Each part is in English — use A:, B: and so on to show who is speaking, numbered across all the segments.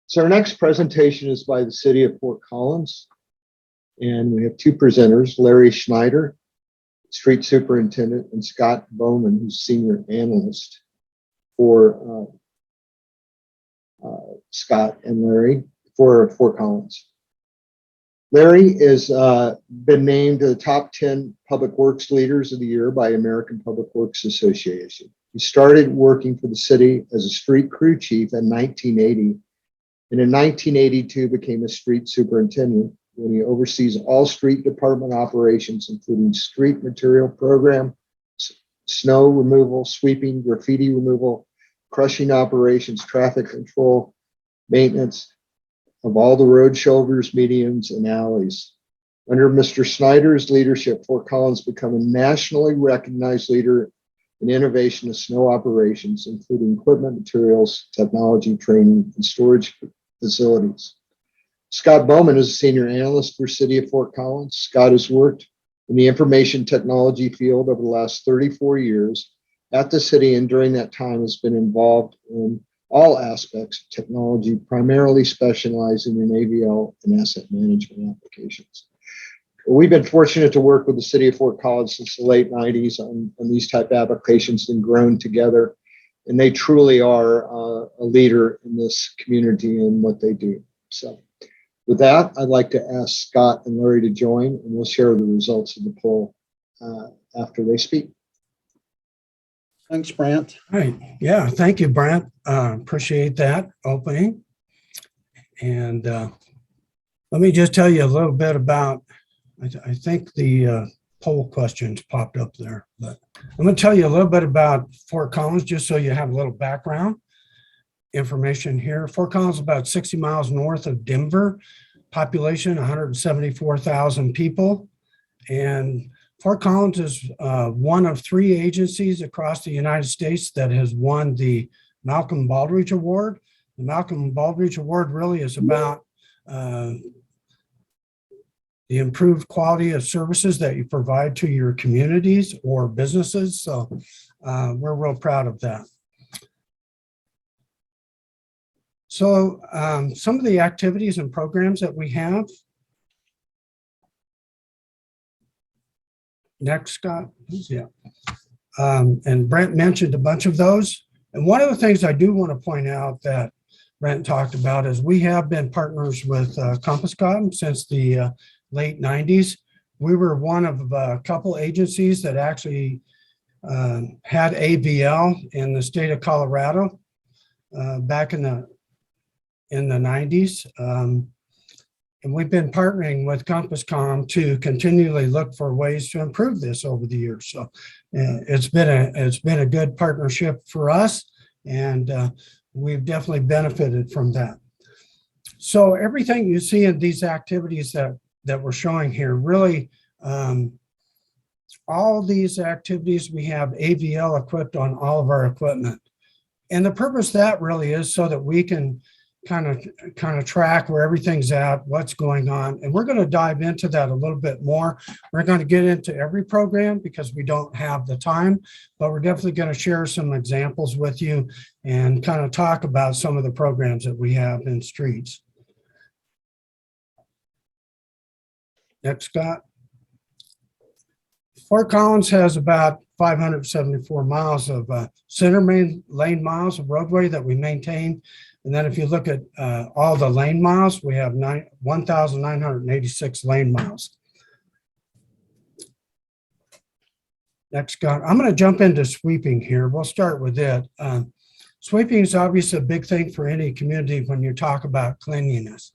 A: So our next presentation is by the City of Fort Collins. And we have two presenters, Larry Schneider, Street Superintendent, and Scott Bowman, who's Senior Analyst for Scott and Larry for Fort Collins. Larry has been named to the top 10 Public Works Leaders of the Year by American Public Works Association. He started working for the city as a street crew chief in 1980, and in 1982 became a street superintendent when he oversees all street department operations, including street material program, snow removal, sweeping, graffiti removal, crushing operations, traffic control, maintenance of all the road shoulders, medians, and alleys. Under Mr. Snyder's leadership, Fort Collins became a nationally recognized leader in innovation of snow operations, including equipment, materials, technology, training, and storage facilities. Scott Bowman is a senior analyst for City of Fort Collins. Scott has worked in the information technology field over the last 34 years at the city, and during that time has been involved in all aspects of technology, primarily specializing in AVL and asset management applications. We've been fortunate to work with the City of Fort Collins since the late 90s on these type of applications and grown together. And they truly are a leader in this community and what they do. So with that, I'd like to ask Scott and Larry to join, and we'll share the results of the poll after they speak.
B: Thanks, Brant.
C: All right. Yeah, thank you, Brant. Appreciate that opening. And let me just tell you a little bit about, I think the poll questions popped up there, but I'm going to tell you a little bit about Fort Collins, just so you have a little background information here. Fort Collins is about 60 miles north of Denver, population 174,000 people. And Fort Collins is one of 3 agencies across the United States that has won the Malcolm Baldrige Award. The Malcolm Baldrige Award really is about the improved quality of services that you provide to your communities or businesses. So we're real proud of that. So some of the activities and programs that we have. Next, Scott. Yeah. And Brent mentioned a bunch of those. And one of the things I do want to point out that Brent talked about is we have been partners with CompassCom since the late 90s. We were one of a couple agencies that actually had AVL in the state of Colorado back in the 90s. And we've been partnering with CompassCom to continually look for ways to improve this over the years. So it's been a good partnership for us, and we've definitely benefited from that. So everything you see in these activities that we're showing here, really, all these activities, we have AVL equipped on all of our equipment. And the purpose of that really is so that we can kind of track where everything's at, what's going on. And we're going to dive into that a little bit more. We're going to get into every program because we don't have the time, but we're definitely going to share some examples with you and kind of talk about some of the programs that we have in streets. Next, Scott. Fort Collins has about 574 miles of center main lane miles of roadway that we maintain. And then if you look at all the lane miles, we have 1,986 lane miles. Next, Scott. I'm going to jump into sweeping here. We'll start with it. Sweeping is obviously a big thing for any community when you talk about cleanliness.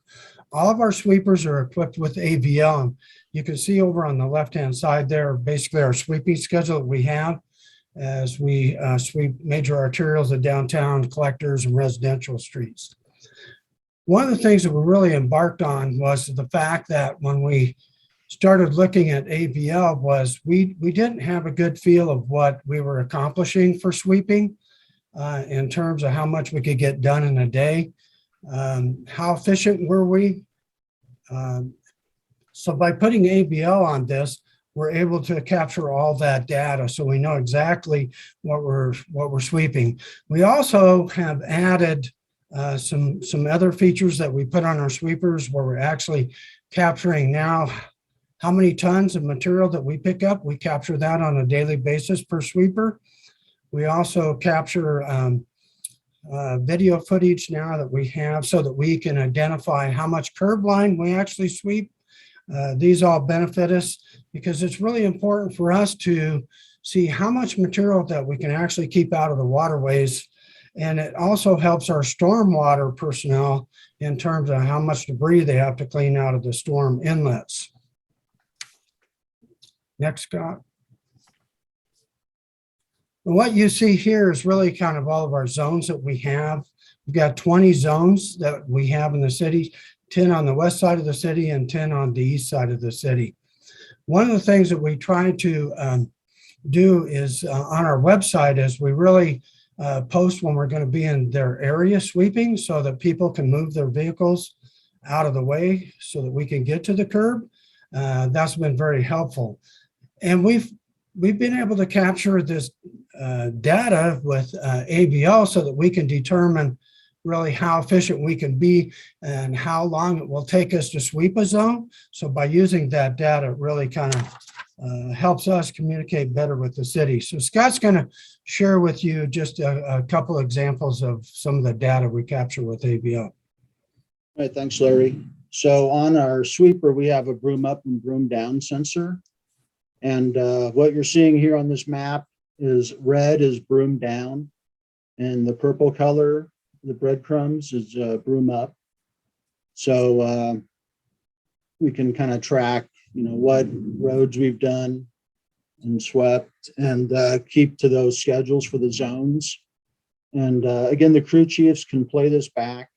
C: All of our sweepers are equipped with AVL. You can see over on the left-hand side there, basically our sweeping schedule that we have as we sweep major arterials of downtown, collectors, and residential streets. One of the things that we really embarked on was the fact that when we started looking at AVL was we didn't have a good feel of what we were accomplishing for sweeping in terms of how much we could get done in a day. How efficient were we? So by putting AVL on this, we're able to capture all that data, so we know exactly what we're sweeping. We also have added Some other features that we put on our sweepers where we're actually capturing now how many tons of material that we pick up. We capture that on a daily basis per sweeper. We also capture video footage now that we have so that we can identify how much curb line we actually sweep. These all benefit us because it's really important for us to see how much material that we can actually keep out of the waterways. And it also helps our stormwater personnel in terms of how much debris they have to clean out of the storm inlets. Next, Scott. What you see here is really kind of all of our zones that we have. We've got 20 zones that we have in the city, 10 on the west side of the city and 10 on the east side of the city. One of the things that we try to do is on our website is we really post when we're going to be in their area sweeping so that people can move their vehicles out of the way so that we can get to the curb. That's been very helpful. And we've been able to capture this data with AVL so that we can determine really how efficient we can be and how long it will take us to sweep a zone. So by using that data, it really kind of helps us communicate better with the city. So Scott's going to share with you just a couple examples of some of the data we capture with AVL.
B: All right, thanks, Larry. So on our sweeper, we have a broom up and broom down sensor. And what you're seeing here on this map is red is broom down, and the purple color, the breadcrumbs, is broom up. So we can kind of track, what roads we've done and swept, and keep to those schedules for the zones. And again, the crew chiefs can play this back.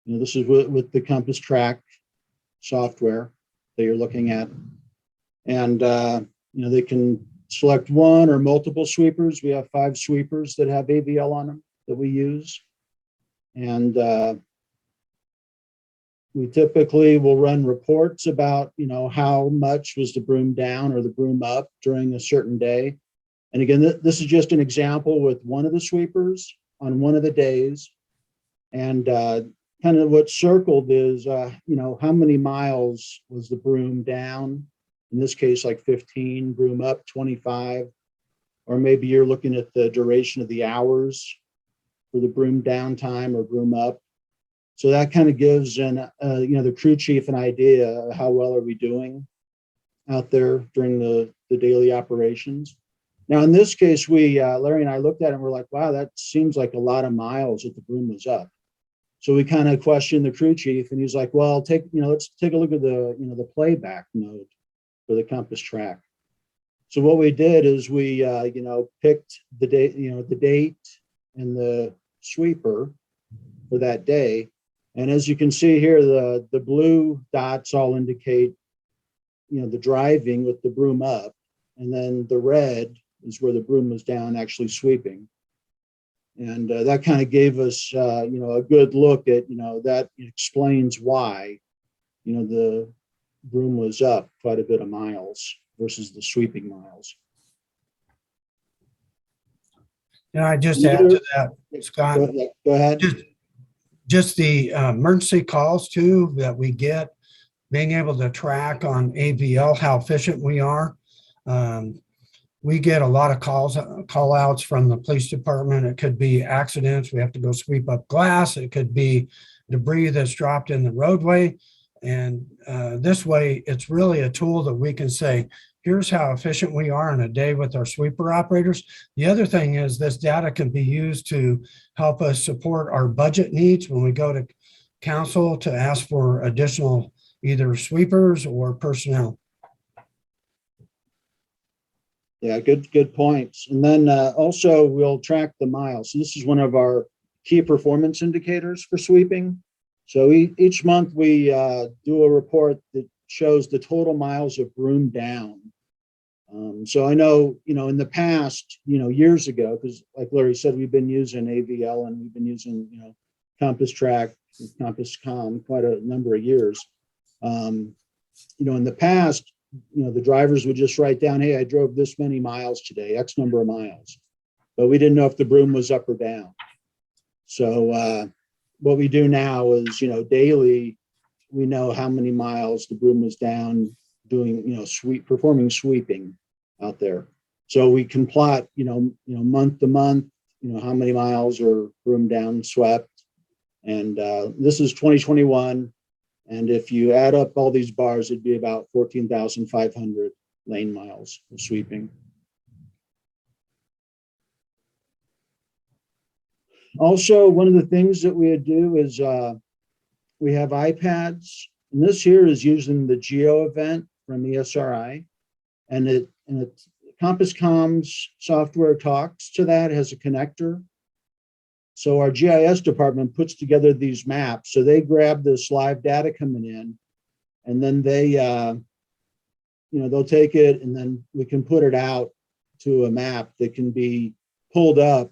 B: This is with the Compass Track software that you're looking at. And, they can select one or multiple sweepers. We have 5 sweepers that have AVL on them that we use. And we typically will run reports about, how much was the broom down or the broom up during a certain day. And again, this is just an example with one of the sweepers on one of the days. And kind of what's circled is, how many miles was the broom down? In this case, like 15, broom up 25, or maybe you're looking at the duration of the hours for the broom down time or broom up. So that kind of gives the crew chief an idea of how well are we doing out there during the daily operations. Now, in this case, Larry and I looked at it and we're like, wow, that seems like a lot of miles that the broom was up. So we kind of questioned the crew chief, and he's like, well, let's take a look at the playback mode for the Compass Track. So what we did is we picked the date, the date and the sweeper for that day. And as you can see here, the blue dots all indicate, the driving with the broom up, and then the red is where the broom was down actually sweeping. And that kind of gave us, a good look at, that explains why, the broom was up quite a bit of miles versus the sweeping miles.
C: And I just add to that, Scott,
B: Go ahead.
C: Just the emergency calls too that we get, being able to track on AVL how efficient we are. We get a lot of call outs from the police department. It could be accidents. We have to go sweep up glass. It could be debris that's dropped in the roadway. And this way, it's really a tool that we can say, here's how efficient we are in a day with our sweeper operators. The other thing is this data can be used to help us support our budget needs when we go to council to ask for additional either sweepers or personnel.
B: Yeah, good points. And then also we'll track the miles. So this is one of our key performance indicators for sweeping. So each month we do a report that shows the total miles of broom down. So I know, in the past, years ago, because like Larry said, we've been using AVL and we've been using, Compass Track, Compass Com quite a number of years. In the past, the drivers would just write down, hey, I drove this many miles today, X number of miles, but we didn't know if the broom was up or down. So what we do now is, daily, we know how many miles the broom was down doing, performing sweeping out there. So we can plot, month to month, how many miles are broom down swept. And this is 2021. And if you add up all these bars, it'd be about 14,500 lane miles of sweeping. Also, one of the things that we would do is we have iPads, and this here is using the Geo event from ESRI, and Compass Comms software talks to that. It has a connector. So our GIS department puts together these maps. So they grab this live data coming in, and then they, they'll take it, and then we can put it out to a map that can be pulled up,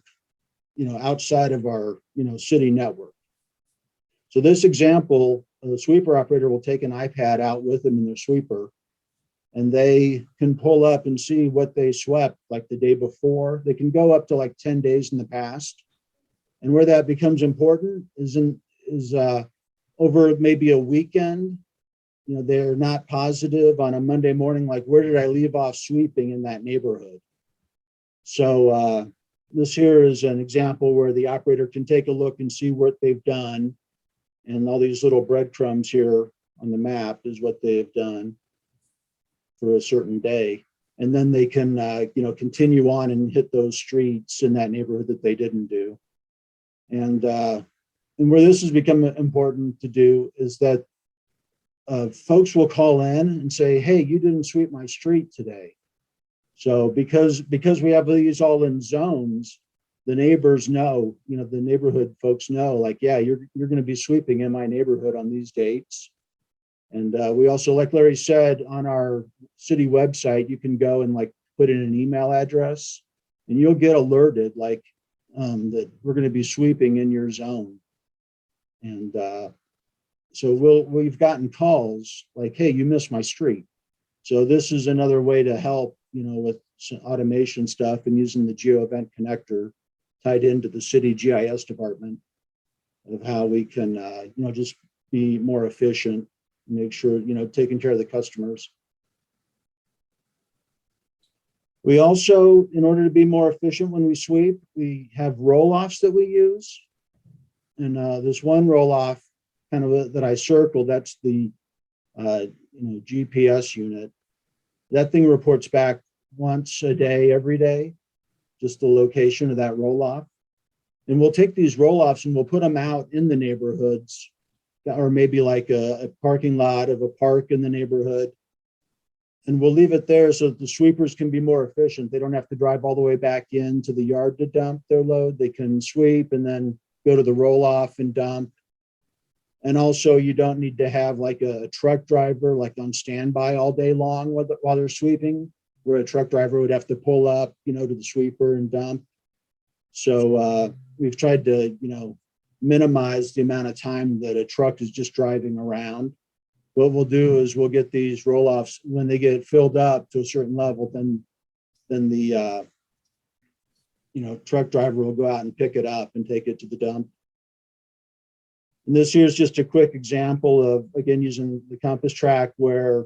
B: outside of our, city network. So this example, the sweeper operator will take an iPad out with them in their sweeper, and they can pull up and see what they swept like the day before. They can go up to like 10 days in the past. And where that becomes important is over maybe a weekend. They're not positive on a Monday morning, like where did I leave off sweeping in that neighborhood? So this here is an example where the operator can take a look and see what they've done. And all these little breadcrumbs here on the map is what they've done for a certain day. And then they can, continue on and hit those streets in that neighborhood that they didn't do. And where this has become important to do is that folks will call in and say, hey, you didn't sweep my street today. So because we have these all in zones, the neighbors know, the neighborhood folks know, like, yeah, you're going to be sweeping in my neighborhood on these dates. And we also, like Larry said, on our city website, you can go and like put in an email address, and you'll get alerted like that we're going to be sweeping in your zone. And so we've gotten calls like, hey, you missed my street. So this is another way to help, with some automation stuff and using the Geo Event connector tied into the city GIS department of how we can, just be more efficient, make sure, taking care of the customers. We also, in order to be more efficient when we sweep, we have roll-offs that we use. And this one roll-off kind of that I circled, that's the GPS unit. That thing reports back once a day, every day, just the location of that roll-off. And we'll take these roll-offs and we'll put them out in the neighborhoods, or maybe like a parking lot of a park in the neighborhood. And we'll leave it there so that the sweepers can be more efficient. They don't have to drive all the way back into the yard to dump their load. They can sweep and then go to the roll-off and dump. And also, you don't need to have like a truck driver like on standby all day long while they're sweeping, where a truck driver would have to pull up, to the sweeper and dump. So we've tried to, minimize the amount of time that a truck is just driving around. What we'll do is we'll get these roll-offs when they get filled up to a certain level, then the truck driver will go out and pick it up and take it to the dump. And this here is just a quick example of, again, using the compass track where,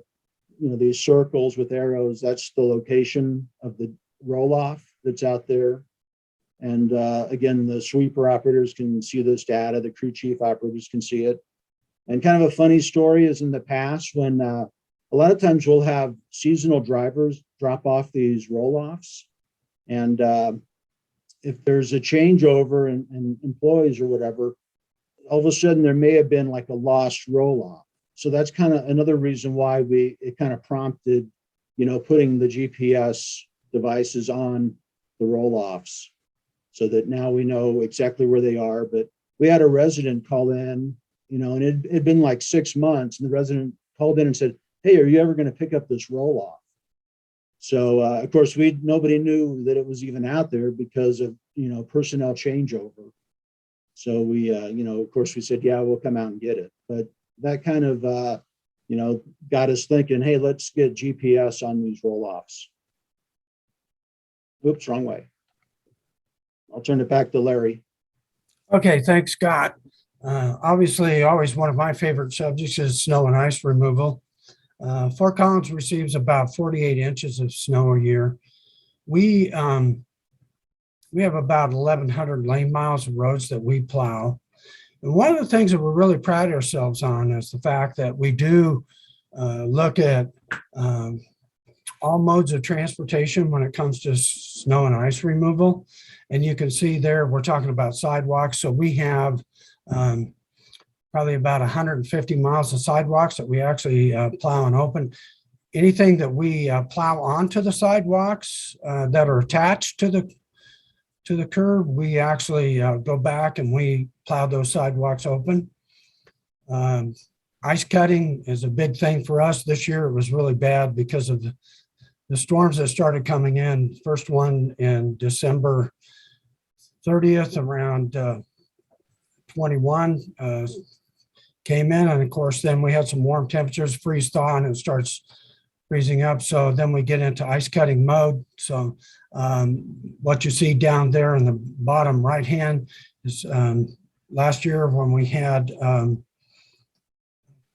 B: these circles with arrows, that's the location of the roll-off that's out there. And again, the sweeper operators can see this data, the crew chief operators can see it. And kind of a funny story is in the past when a lot of times we'll have seasonal drivers drop off these roll-offs. And if there's a changeover in employees or whatever, all of a sudden there may have been like a lost roll-off. So that's kind of another reason why it kind of prompted, putting the GPS devices on the roll-offs so that now we know exactly where they are. But we had a resident call in, and it had been like 6 months, and the resident called in and said, hey, are you ever going to pick up this roll-off? So of course, nobody knew that it was even out there because of, personnel changeover. So we, of course we said, yeah, we'll come out and get it. But that kind of, got us thinking, hey, let's get GPS on these roll-offs. Oops, wrong way. I'll turn it back to Larry.
C: Okay, thanks, Scott. Obviously, always one of my favorite subjects is snow and ice removal. Fort Collins receives about 48 inches of snow a year. We have about 1,100 lane miles of roads that we plow. And one of the things that we're really proud of ourselves on is the fact that we do look at all modes of transportation when it comes to snow and ice removal. And you can see there, we're talking about sidewalks. So we have probably about 150 miles of sidewalks that we actually plow and open. Anything that we plow onto the sidewalks that are attached to the curb, we actually go back and we plow those sidewalks open. Ice cutting is a big thing for us. This year it was really bad because of the storms that started coming in. First one in December 30th around 21 came in, and of course then we had some warm temperatures, freeze thaw, and it starts freezing up. So then we get into ice cutting mode. So what you see down there in the bottom right hand is last year when we had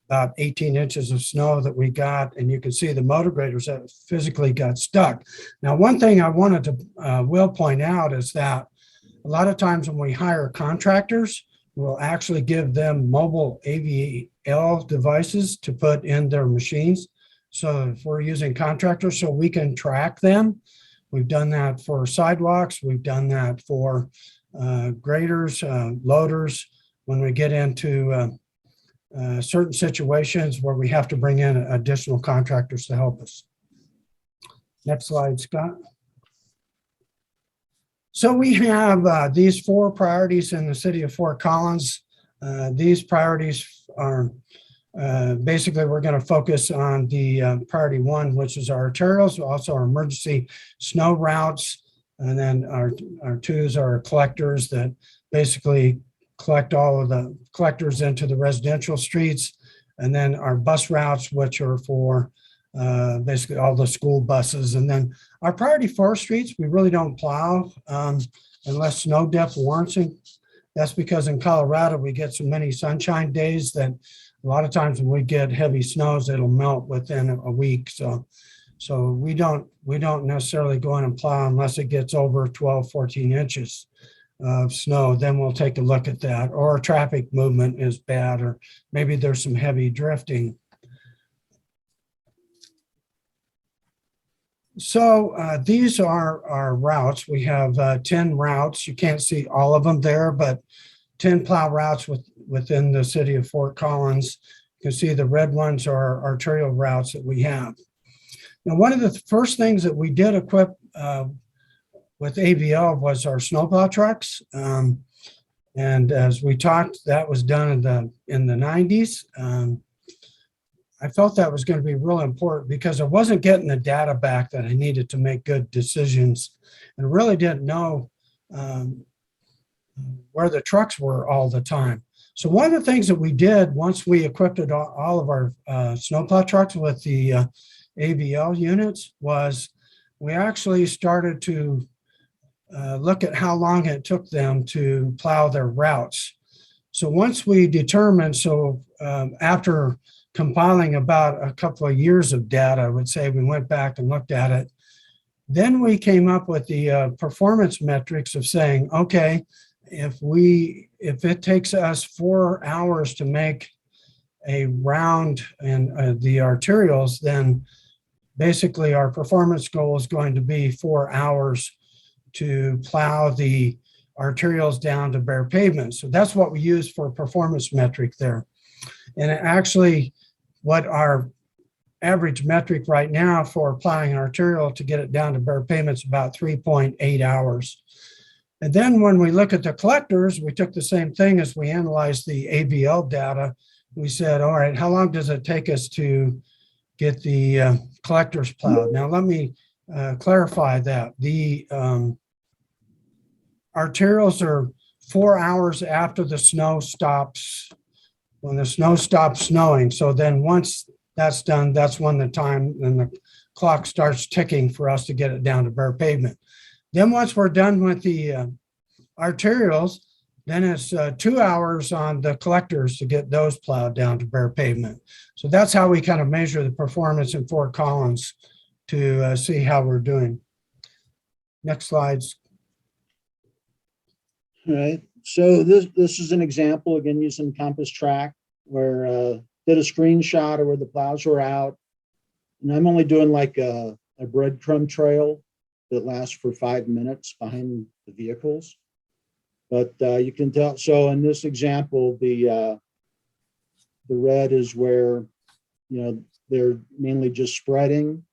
C: about 18 inches of snow that we got, and you can see the motor graders that physically got stuck. Now, one thing I wanted to will point out is that a lot of times when we hire contractors, we'll actually give them mobile AVL devices to put in their machines. So if we're using contractors, so we can track them. We've done that for sidewalks. We've done that for graders, loaders, when we get into certain situations where we have to bring in additional contractors to help us. Next slide, Scott. So we have these 4 priorities in the city of Fort Collins. These priorities are basically, we're going to focus on the priority 1, which is our arterials, also our emergency snow routes. And then our 2s are collectors that basically collect all of the collectors into the residential streets. And then our bus routes, which are for basically all the school buses. And then our priority 4 streets, we really don't plow unless snow depth warrants it. That's because in Colorado, we get so many sunshine days that a lot of times when we get heavy snows, it'll melt within a week. So we don't necessarily go in and plow unless it gets over 12, 14 inches of snow. Then we'll take a look at that. Or traffic movement is bad, or maybe there's some heavy drifting. So these are our routes. We have 10 routes. You can't see all of them there, but 10 plow routes within the city of Fort Collins. You can see the red ones are arterial routes that we have. Now, one of the first things that we did equip with AVL was our snowplow trucks. And as we talked, that was done in the 90s. I felt that was going to be real important because I wasn't getting the data back that I needed to make good decisions, and really didn't know where the trucks were all the time. So one of the things that we did once we equipped all of our snowplow trucks with the AVL units was we actually started to look at how long it took them to plow their routes. So once we determined, after compiling about a couple of years of data, I would say we went back and looked at it. Then we came up with the performance metrics of saying, okay, if it takes us 4 hours to make a round in the arterials, then basically our performance goal is going to be 4 hours to plow the arterials down to bare pavement. So that's what we use for performance metric there. And actually, what our average metric right now for plowing an arterial to get it down to bare pavement is about 3.8 hours. And then when we look at the collectors, we took the same thing as we analyzed the AVL data. We said, all right, how long does it take us to get the collectors plowed? Now, let me clarify that. The arterials are 4 hours after the snow stops, when the snow stops snowing. So then once that's done, that's when the time and the clock starts ticking for us to get it down to bare pavement. Then once we're done with the arterials, Then it's 2 hours on the collectors to get those plowed down to bare pavement. So that's how we kind of measure the performance in Fort Collins to see how we're doing. Next slides.
B: All right, so this is an example, again, using Compass Track, where did a screenshot of where the plows were out. And I'm only doing like a breadcrumb trail that lasts for 5 minutes behind the vehicles. But you can tell, so in this example, the red is where, you know, they're mainly just spreading.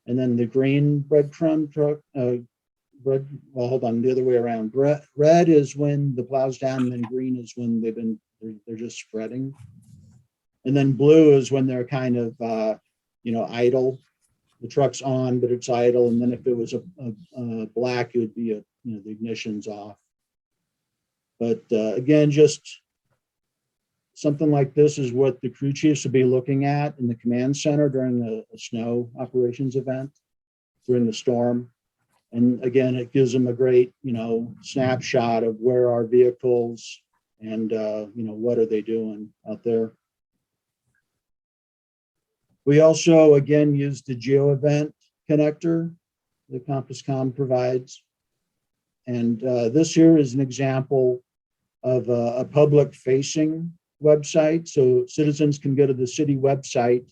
B: And then the green breadcrumb truck, well, hold on, the other way around. Red is when the plow's down, and then green is when they're just spreading. And then blue is when they're kind of, you know, idle. The truck's on, but it's idle. And then if it was a black, it would be you know, the ignition's off. But again, just something like this is what the crew chiefs will be looking at in the command center during a snow operations event, during the storm. And again, it gives them a great, you know, snapshot of where our vehicles and, you know, what are they doing out there. We also, again, use the geo event connector that CompassCom provides. And this here is an example of a public facing website. So citizens can go to the city website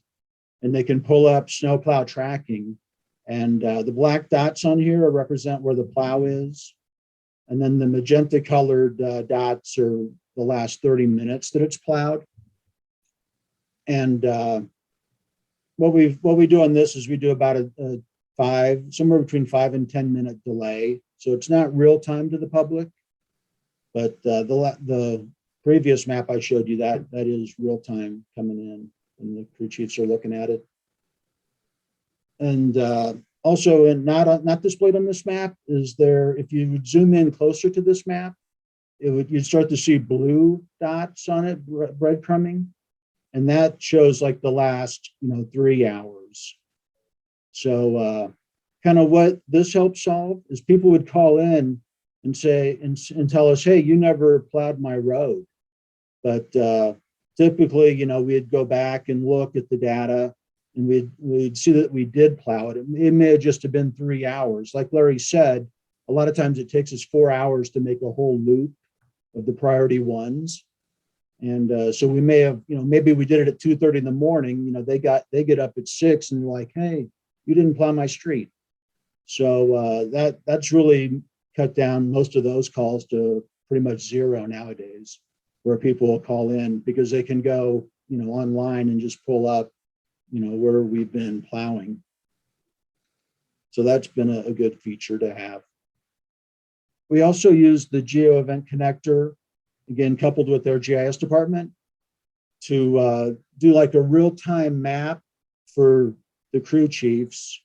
B: and they can pull up snowplow tracking. And the black dots on here represent where the plow is. And then the magenta colored dots are the last 30 minutes that it's plowed. And what we do on this is we do about a somewhere between 5 and 10 minute delay. So it's not real time to the public, but the previous map I showed you, that is real time coming in, and the crew chiefs are looking at it. And also, and not displayed on this map, is there, if you would zoom in closer to this map, you'd start to see blue dots on it, breadcrumbing, and that shows like the last, you know, 3 hours. So kind of what this helps solve is people would call in and say and tell us, hey, you never plowed my road. But typically, you know, we'd go back and look at the data, and we'd see that we did plow it. It may have just have been 3 hours. Like Larry said, a lot of times it takes us 4 hours to make a whole loop of the priority ones. And so we may have, you know, maybe we did it at 2:30 in the morning. You know, they get up at 6 and like, hey, you didn't plow my street. So that's really cut down most of those calls to pretty much zero nowadays, where people will call in because they can go, you know, online and just pull up, you know, where we've been plowing. So that's been a good feature to have. We also use the Geo Event Connector, again, coupled with their GIS department, to do like a real-time map for the crew chiefs.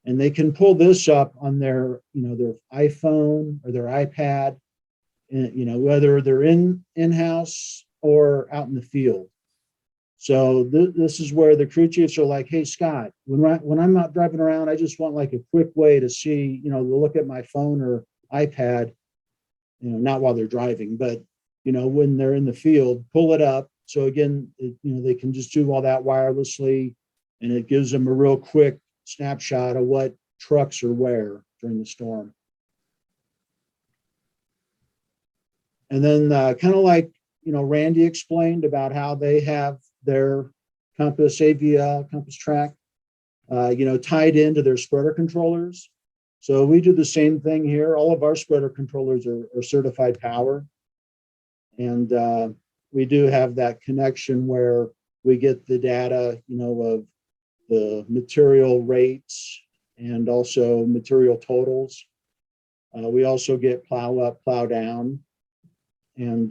B: And they can pull this up on their, you know, their iPhone or their iPad, and, you know, whether they're in-house or out in the field. So this is where the crew chiefs are like, hey, Scott, when I'm out driving around, I just want like a quick way to see, you know, to look at my phone or iPad, you know, not while they're driving, but, you know, when they're in the field, pull it up. So again, you know, they can just do all that wirelessly, and it gives them a real quick snapshot of what trucks are where during the storm. And then kind of like, you know, Randy explained about how they have their Compass AVL, Compass Track, you know, tied into their spreader controllers. So we do the same thing here. All of our spreader controllers are certified power. And we do have that connection where we get the data, you know, of the material rates and also material totals. We also get plow up, plow down. And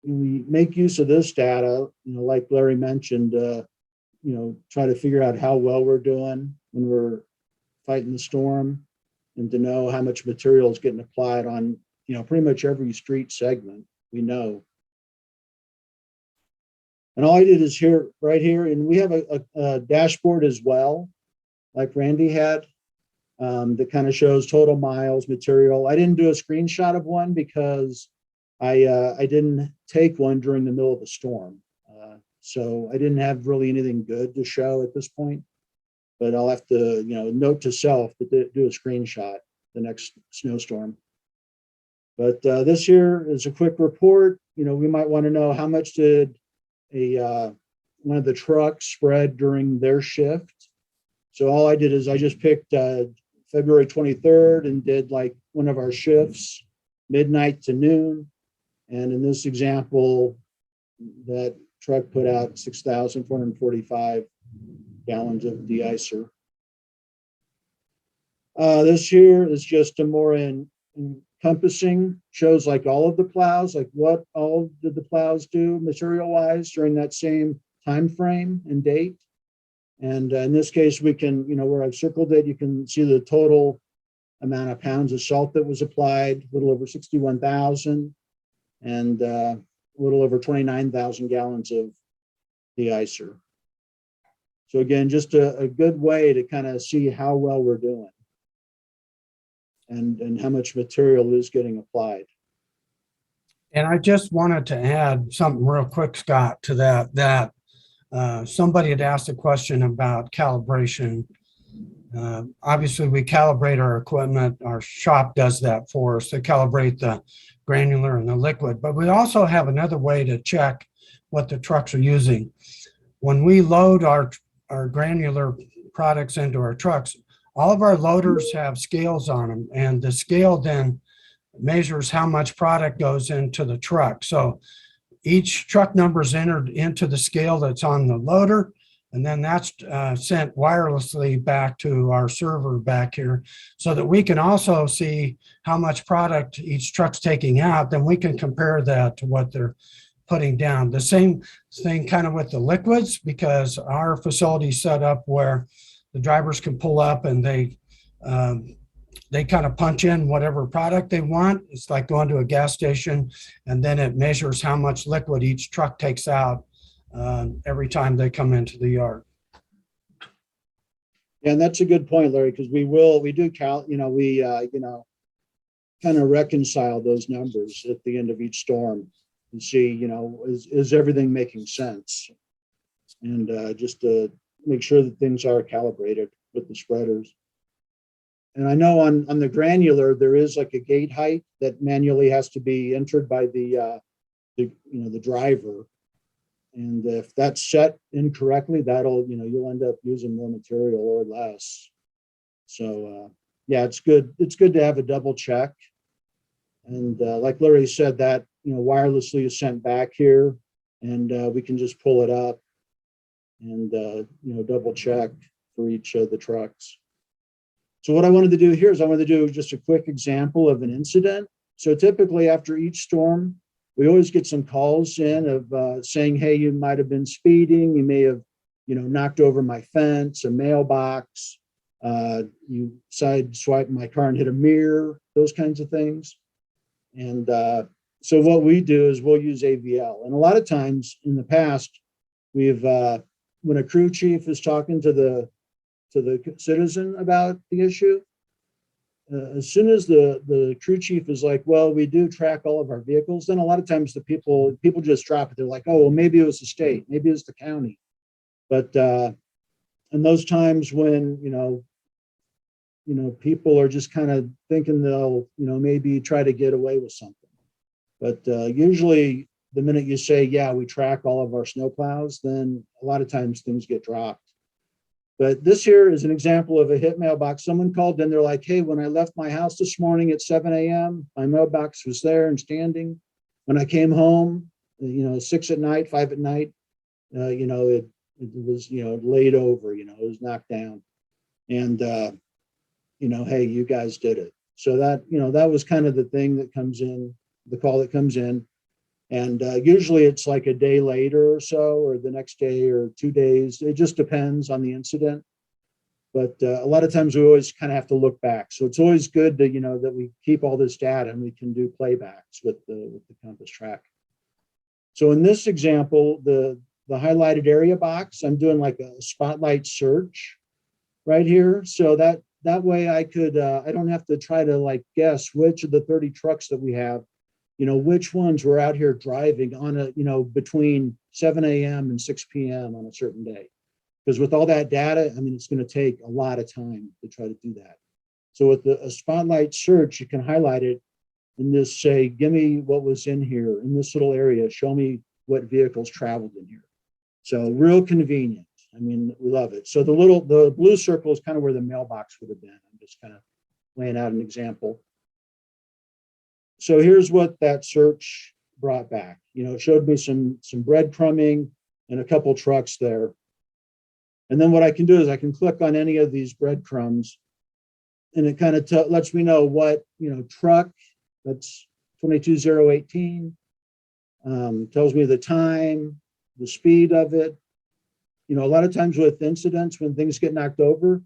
B: we make use of this data, you know, like Larry mentioned, you know, try to figure out how well we're doing when we're fighting the storm, and to know how much material is getting applied on, you know, pretty much every street segment we know. And all I did is right here, and we have a dashboard as well, like Randy had. that kind of shows total miles, material. I didn't do a screenshot of one because I didn't take one during the middle of the storm. So I didn't have really anything good to show at this point, but I'll have to, note to self to do a screenshot the next snowstorm. But this here is a quick report. We might want to know how much did one of the trucks spread during their shift. So all I did is I just picked February 23rd and did like one of our shifts, midnight to noon. And in this example, that truck put out 6,445 gallons of de-icer. This here is just a more encompassing, shows like all of the plows, like what all did the plows do material-wise during that same time frame and date. And in this case, we can, where I've circled it, you can see the total amount of pounds of salt that was applied, a little over 61,000, and a little over 29,000 gallons of de-icer. So again, just a good way to kind of see how well we're doing and how much material is getting applied.
C: And I just wanted to add something real quick, Scott, to that somebody had asked a question about calibration. Obviously, we calibrate our equipment. Our shop does that for us to calibrate the granular and the liquid. But we also have another way to check what the trucks are using. When we load our granular products into our trucks, all of our loaders have scales on them, and the scale then measures how much product goes into the truck. So each truck number is entered into the scale that's on the loader, and then that's sent wirelessly back to our server back here so that we can also see how much product each truck's taking out. Then we can compare that to what they're putting down. The same thing kind of with the liquids, because our facility's set up where the drivers can pull up and they kind of punch in whatever product they want. It's like going to a gas station, and then it measures how much liquid each truck takes out every time they come into the yard.
B: Yeah, and that's a good point, Larry, because we do count, kind of reconcile those numbers at the end of each storm and see, is everything making sense? And just to make sure that things are calibrated with the spreaders. And I know on the granular, there is like a gate height that manually has to be entered by the driver. And if that's set incorrectly, that'll, you'll end up using more material or less. So yeah, it's good. It's good to have a double check. And like Larry said, that, wirelessly is sent back here, and we can just pull it up and, double check for each of the trucks. So what I wanted to do here is I wanted to do just a quick example of an incident. So typically after each storm, we always get some calls in of saying, hey, you might have been speeding. You may have, knocked over my fence, a mailbox. You sideswiped my car and hit a mirror, those kinds of things. And so what we do is we'll use AVL. And a lot of times in the past, we've, when a crew chief is talking to the citizen about the issue, as soon as the crew chief is like, well, we do track all of our vehicles, then a lot of times the people just drop it. They're like, oh, well, maybe it was the state, maybe it's the county. But in those times when, people are just kind of thinking they'll, maybe try to get away with something. But usually the minute you say, yeah, we track all of our snowplows, then a lot of times things get dropped. But this here is an example of a hit mailbox. Someone called in, they're like, hey, when I left my house this morning at 7 a.m., my mailbox was there and standing. When I came home, 6 at night, 5 at night, it was, laid over, it was knocked down. And, hey, you guys did it. So that, that was kind of the thing that comes in, the call that comes in. And usually it's like a day later or so, or the next day or 2 days. It just depends on the incident. But a lot of times we always kind of have to look back. So it's always good to, that we keep all this data and we can do playbacks with the Compass Track. So in this example, the highlighted area box, I'm doing like a spotlight search right here. So that that way I could, I don't have to try to like guess which of the 30 trucks that we have, which ones were out here driving on a, between 7 a.m. and 6 p.m. on a certain day. Because with all that data, I mean, it's going to take a lot of time to try to do that. So with a spotlight search, you can highlight it and just say, give me what was in here in this little area. Show me what vehicles traveled in here. So real convenient. I mean, we love it. So the blue circle is kind of where the mailbox would have been. I'm just kind of laying out an example. So here's what that search brought back. It showed me some breadcrumbing and a couple trucks there. And then what I can do is I can click on any of these breadcrumbs and it kind of lets me know what, truck, that's 22018, tells me the time, the speed of it. A lot of times with incidents, when things get knocked over,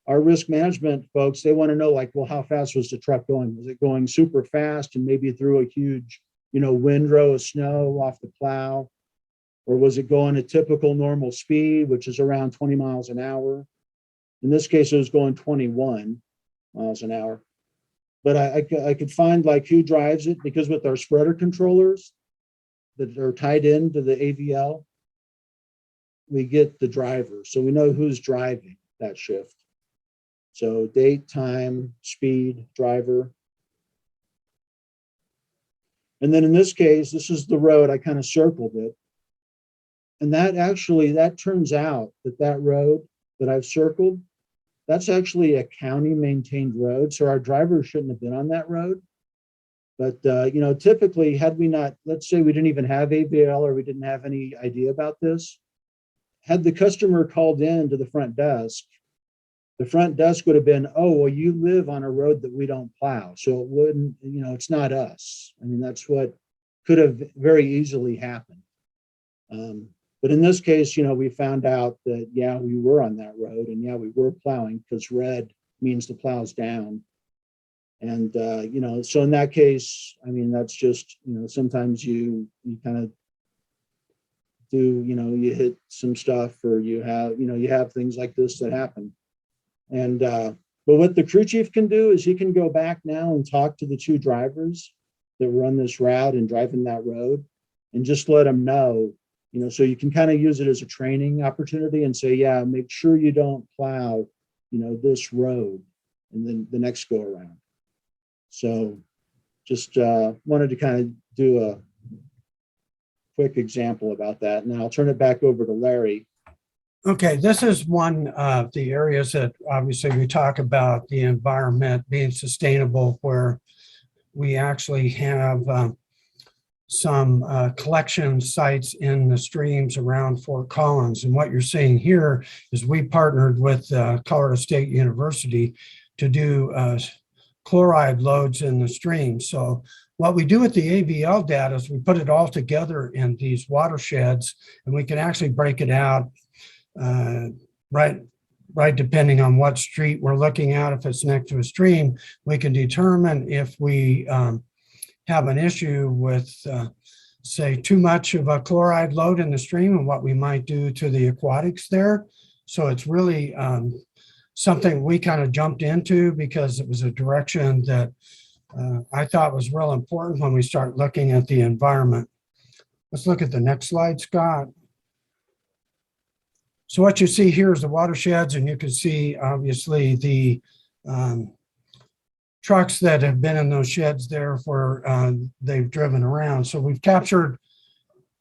B: our risk management folks, they want to know like, well, how fast was the truck going? Was it going super fast and maybe through a huge, windrow of snow off the plow? Or was it going at typical normal speed, which is around 20 miles an hour? In this case, it was going 21 miles an hour. But I could find like who drives it, because with our spreader controllers that are tied into the AVL, we get the driver. So we know who's driving that shift. So date, time, speed, driver. And then in this case, this is the road. I kind of circled it. And that turns out that road that I've circled, that's actually a county maintained road. So our driver shouldn't have been on that road. But, typically had we not, let's say we didn't even have AVL or we didn't have any idea about this, had the customer called in to the front desk would have been, oh, well, you live on a road that we don't plow. So it wouldn't, it's not us. I mean, that's what could have very easily happened. But in this case, we found out that, yeah, we were on that road and yeah, we were plowing, because red means the plow's down. And, so in that case, I mean, that's just, sometimes you kind of do, you hit some stuff, or you have things like this that happen. And, but what the crew chief can do is he can go back now and talk to the two drivers that run this route and driving that road and just let them know, so you can kind of use it as a training opportunity and say, yeah, make sure you don't plow, this road and then the next go around. So just wanted to kind of do a quick example about that. Now I'll turn it back over to Larry.
C: Okay, this is one of the areas that obviously we talk about the environment being sustainable, where we actually have some collection sites in the streams around Fort Collins. And what you're seeing here is we partnered with Colorado State University to do chloride loads in the stream. So what we do with the AVL data is we put it all together in these watersheds, and we can actually break it out right depending on what street we're looking at. If it's next to a stream, we can determine if we have an issue with say too much of a chloride load in the stream and what we might do to the aquatics there. So it's really something we kind of jumped into because it was a direction that I thought was real important when we start looking at the environment. Let's look at the next slide, Scott. So what you see here is the watersheds, and you can see obviously the trucks that have been in those sheds there where they've driven around. So we've captured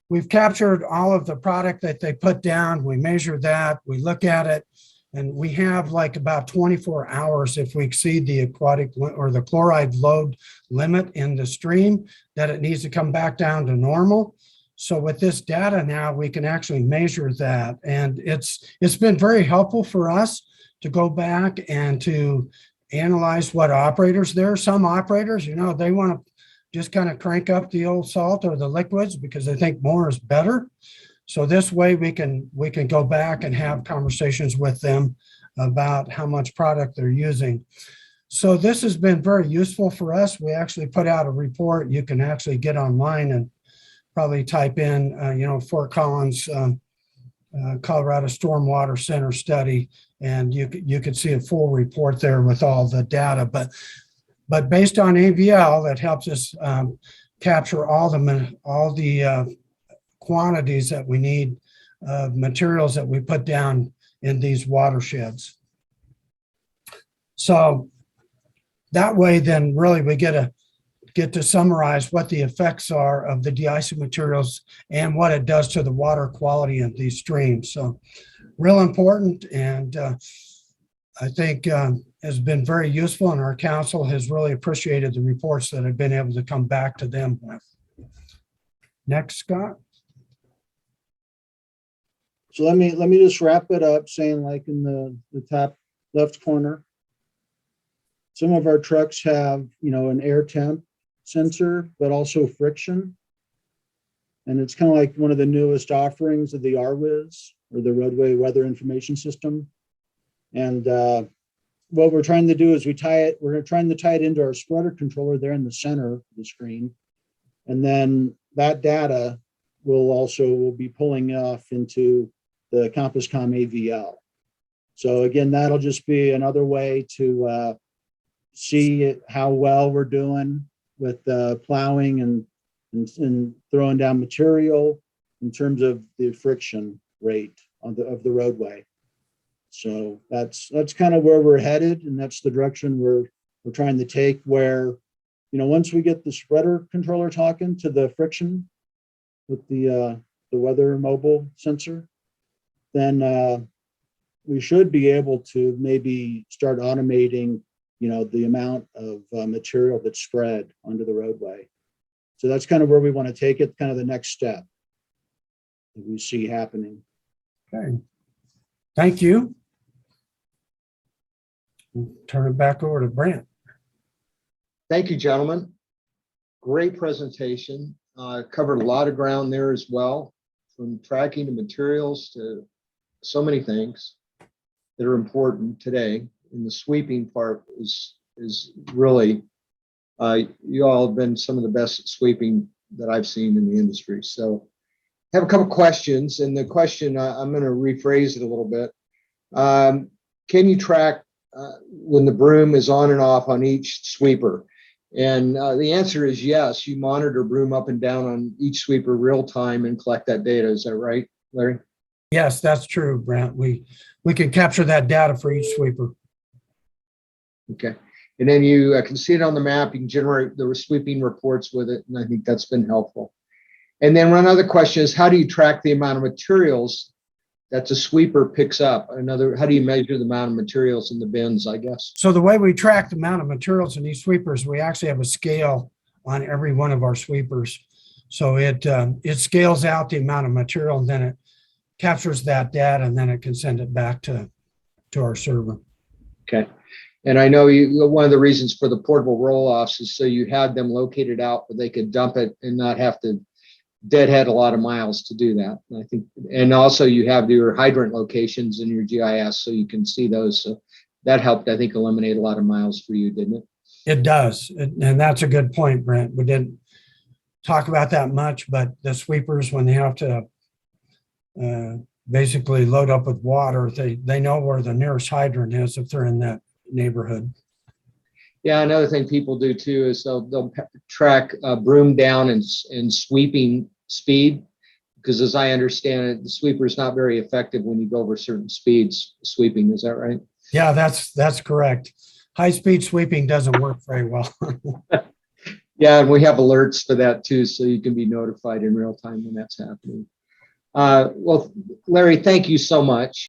C: all of the product that they put down. We measure that, we look at it, and we have like about 24 hours if we exceed the aquatic or the chloride load limit in the stream, that it needs to come back down to normal. So with this data now, we can actually measure that. And it's been very helpful for us to go back and to analyze what operators there. Some operators, they want to just kind of crank up the old salt or the liquids because they think more is better. So this way we can go back and have conversations with them about how much product they're using. So this has been very useful for us. We actually put out a report. You can actually get online and probably type in, Fort Collins Colorado Stormwater Center study, and you could see a full report there with all the data. But based on AVL, that helps us capture all the quantities that we need, materials that we put down in these watersheds. So that way, then really we get to summarize what the effects are of the de-icing materials and what it does to the water quality of these streams. So real important, and I think has been very useful, and our council has really appreciated the reports that have been able to come back to them with. Next, Scott.
B: So let me just wrap it up saying, like in the top left corner, some of our trucks have, an air temp sensor, but also friction. And it's kind of like one of the newest offerings of the RWIS, or the Roadway Weather Information System. And what we're trying to do is we're trying to tie it into our spreader controller there in the center of the screen. And then that data will be pulling off into the CompassCom AVL. So again, that'll just be another way to see how well we're doing with plowing and throwing down material in terms of the friction rate of the roadway. So that's kind of where we're headed, and that's the direction we're trying to take, where, once we get the spreader controller talking to the friction with the weather mobile sensor, then we should be able to maybe start automating, the amount of material that's spread onto the roadway. So that's kind of where we want to take it, kind of the next step that we see happening.
C: Okay. Thank you. Turn it back over to Brent.
A: Thank you, gentlemen. Great presentation. Covered a lot of ground there as well, from tracking to materials to so many things that are important today. And the sweeping part is really, you all have been some of the best at sweeping that I've seen in the industry. So I have a couple questions, and the question, I'm going to rephrase it a little bit. Can you track when the broom is on and off on each sweeper? And the answer is yes. You monitor broom up and down on each sweeper real time and collect that data. Is that right, Larry?
C: Yes, that's true, Brent. We can capture that data for each sweeper.
A: Okay. And then you can see it on the map. You can generate the sweeping reports with it. And I think that's been helpful. And then one other question is, how do you track the amount of materials that the sweeper picks up? How do you measure the amount of materials in the bins, I guess?
C: So the way we track the amount of materials in these sweepers, we actually have a scale on every one of our sweepers. So it scales out the amount of material, and then it captures that data, and then it can send it back to our server.
A: Okay. And I know one of the reasons for the portable roll-offs is so you had them located out where they could dump it and not have to deadhead a lot of miles to do that. And I think, and also you have your hydrant locations in your GIS, so you can see those. So that helped, I think, eliminate a lot of miles for you, didn't it?
C: It does. And that's a good point, Brent. We didn't talk about that much, but the sweepers, when they have to basically load up with water, they know where the nearest hydrant is if they're in that neighborhood.
A: Yeah, another thing people do too is they'll track broom down and sweeping speed, because as I understand it, the sweeper is not very effective when you go over certain speeds sweeping. Is that right?
C: Yeah, that's correct. High-speed sweeping doesn't work very well.
A: Yeah, and we have alerts for that too, so you can be notified in real time when that's happening. Well, Larry, thank you so much.